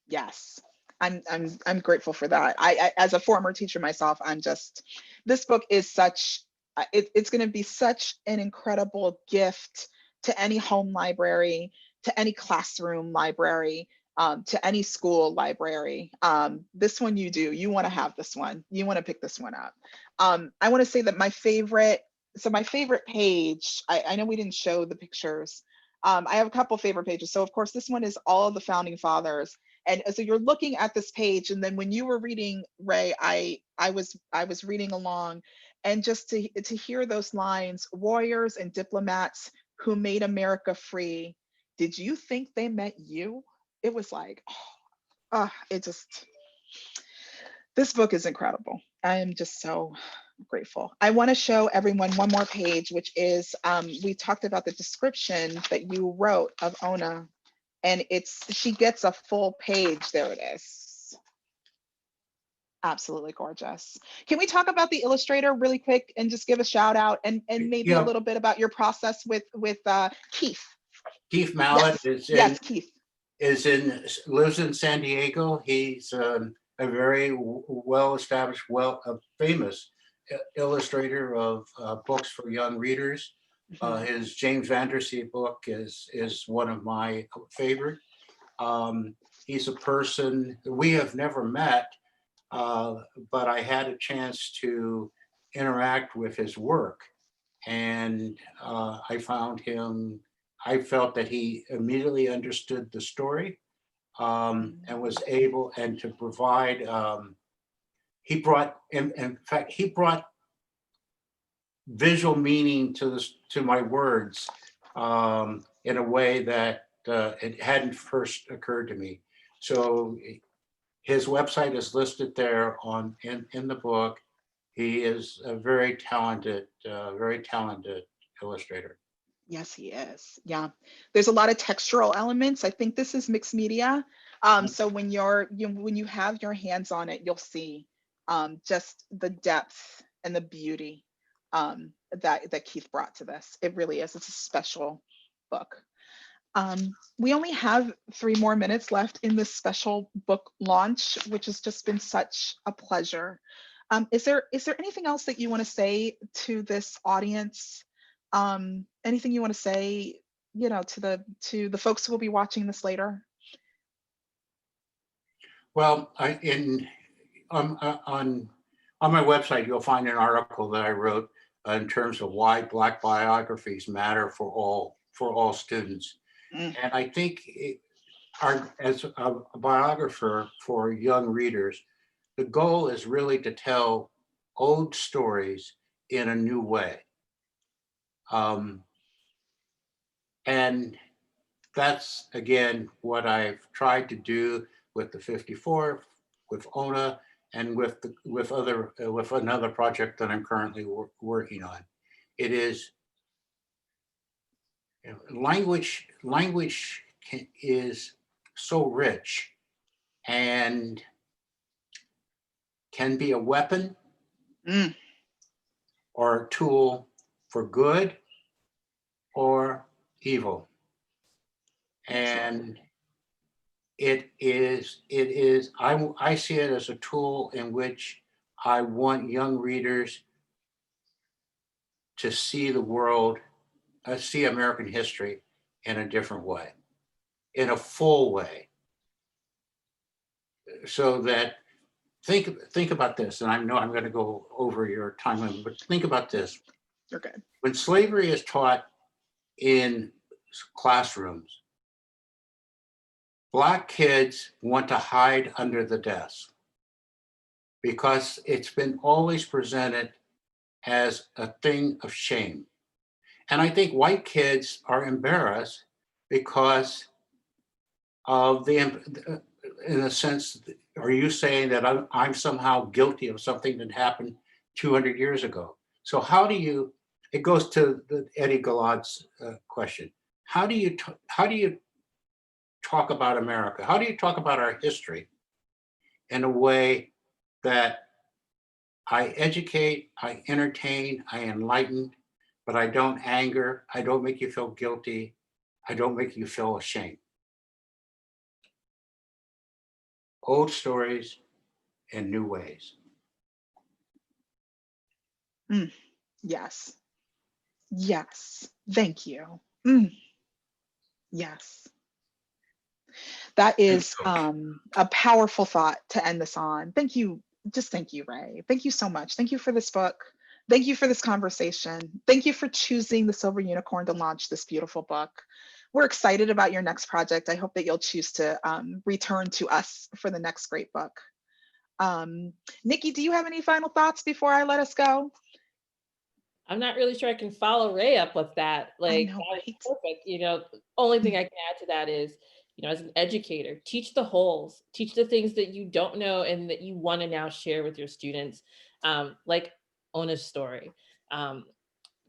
Yes, I'm grateful for that. I as a former teacher myself, this book is it's going to be such an incredible gift to any home library, to any classroom library, to any school library. This one you want to have this one. You want to pick this one up. I want to say that my favorite page, I know we didn't show the pictures. I have a couple favorite pages. So of course, this one is all of the founding fathers. And so you're looking at this page, and then when you were reading, Ray, I was reading along, and just to hear those lines, warriors and diplomats who made America free. Did you think they met you? It was like, oh, This book is incredible. I am just so grateful. I want to show everyone one more page, which is, we talked about the description that you wrote of Ona, and she gets a full page. There it is. Absolutely gorgeous. Can we talk about the illustrator really quick and just give a shout out and maybe a little bit about your process with Keith?
Keith Mallet
Yes, Keith.
Lives in San Diego. He's a very well-established, famous illustrator of books for young readers. His James Vandersea book is one of my favorite. He's a person we have never met, but I had a chance to interact with his work, and I felt that he immediately understood the story, and was able to provide. He brought, in fact, visual meaning to my words in a way that it hadn't first occurred to me. So his website is listed there in the book. He is a very talented illustrator.
Yes, he is. Yeah, there's a lot of textural elements. I think this is mixed media. So when you have your hands on it, you'll see just the depth and the beauty that Keith brought to this. It really is. It's a special book. We only have 3 more minutes left in this special book launch, which has just been such a pleasure. Is there anything else that you want to say to this audience? Anything you want to say, to the folks who will be watching this later?
Well, on my website, you'll find an article that I wrote in terms of why Black biographies matter for all students. And I think as a biographer for young readers, the goal is really to tell old stories in a new way. And that's, again, what I've tried to do with the 54, with Ona, and with another project that I'm currently working on. It is language is so rich and can be a weapon or a tool for good or evil. And I see it as a tool in which I want young readers to see the world, see American history in a different way, in a full way. So that, think about this, and I know I'm going to go over your time limit, but think about this.
You're good.
When slavery is taught in classrooms, Black kids want to hide under the desk because it's been always presented as a thing of shame. And I think white kids are embarrassed because of in a sense, are you saying that I'm somehow guilty of something that happened 200 years ago? So it goes to Eddie Galad's question. How do you talk about America? How do you talk about our history in a way that I educate, I entertain, I enlighten, but I don't anger, I don't make you feel guilty, I don't make you feel ashamed? Old stories in new ways.
Yes. Yes. Thank you. Yes. That is a powerful thought to end this on. Thank you. Just thank you, Ray. Thank you so much. Thank you for this book. Thank you for this conversation. Thank you for choosing the Silver Unicorn to launch this beautiful book. We're excited about your next project. I hope that you'll choose to return to us for the next great book. Nikki, do you have any final thoughts before I let us go?
I'm not really sure I can follow Ray up with that. Like,
I know,
that was
right?
perfect. Only thing I can add to that is, as an educator, teach the holes, teach the things that you don't know and that you want to now share with your students, like Ona's story.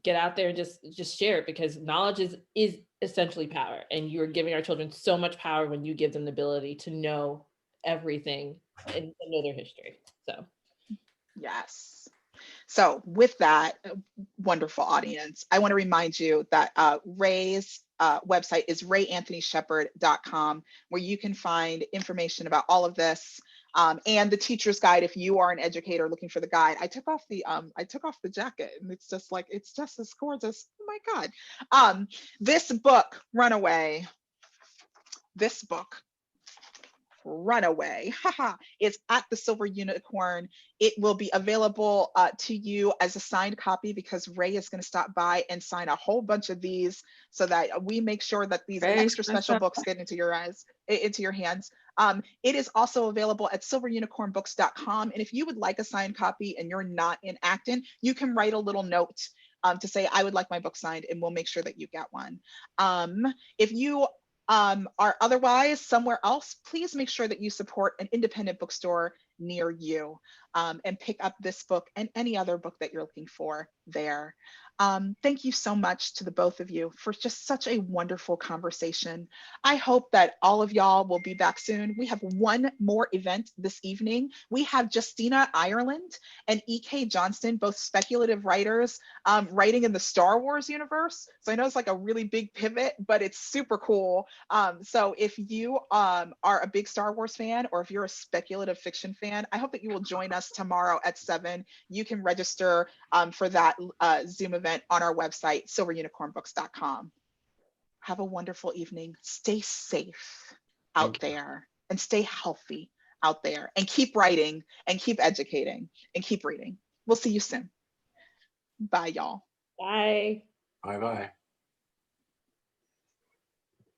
Get out there and just share it, because knowledge is essentially power, and you're giving our children so much power when you give them the ability to know everything and know their history. So
Yes. So with that, wonderful audience, I want to remind you that Ray's website is rayanthonyshepard.com, where you can find information about all of this, and the teacher's guide. If you are an educator looking for the guide, I took off the jacket, and it's just as gorgeous. Oh my God. This book, Runaway, is at the Silver Unicorn. It will be available to you as a signed copy, because Ray is going to stop by and sign a whole bunch of these, so that we make sure that these extra special books get into your hands. It is also available at silverunicornbooks.com. And if you would like a signed copy and you're not in Acton, you can write a little note to say, I would like my book signed, and we'll make sure that you get one. If you are otherwise somewhere else, please make sure that you support an independent bookstore near you, and pick up this book and any other book that you're looking for there. Thank you so much to the both of you for just such a wonderful conversation. I hope that all of y'all will be back soon. We have one more event this evening. We have Justina Ireland and E.K. Johnston, both speculative writers, writing in the Star Wars universe. So I know it's like a really big pivot, but it's super cool. So if you are a big Star Wars fan, or if you're a speculative fiction fan, I hope that you will join us tomorrow at 7. You can register for that Zoom event on our website, silverunicornbooks.com. Have a wonderful evening. Stay safe out there, and stay healthy out there, and keep writing, and keep educating, and keep reading. We'll see you soon. Bye, y'all.
bye.
Bye-bye.